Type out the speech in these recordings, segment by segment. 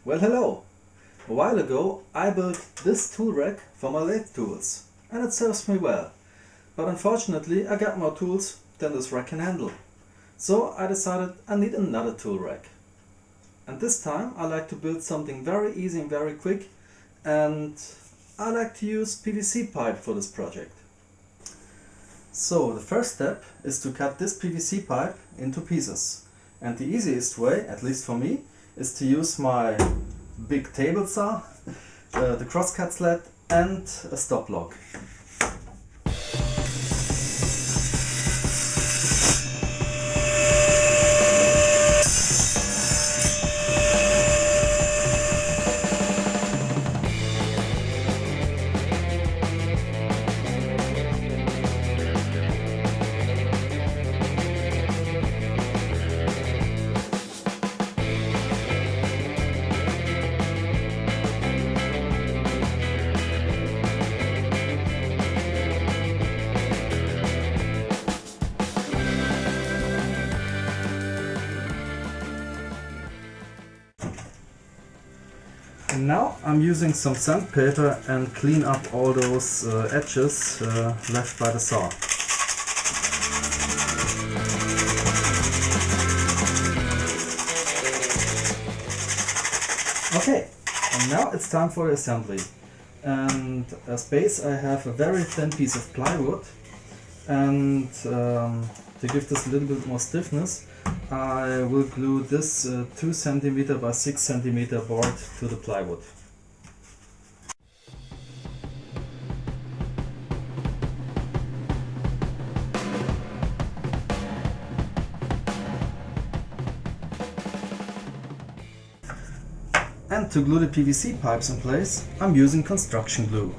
Well, hello! A while ago I built this tool rack for my lathe tools and it serves me well. But unfortunately I got more tools than this rack can handle. So I decided I need another tool rack. And this time I like to build something very easy and very quick, and I like to use PVC pipe for this project. So the first step is to cut this PVC pipe into pieces. And the easiest way, at least for me, is to use my big table saw, the crosscut sled and a stop lock. And now I'm using some sandpaper and clean up all those edges left by the saw. Okay, and now it's time for the assembly. And as base I have a very thin piece of plywood, and to give this a little bit more stiffness I will glue this 2 cm by 6 cm board to the plywood. And to glue the PVC pipes in place, I'm using construction glue.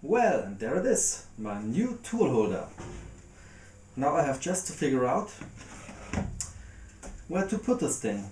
Well, and there it is, my new tool holder. Now I have just to figure out where to put this thing.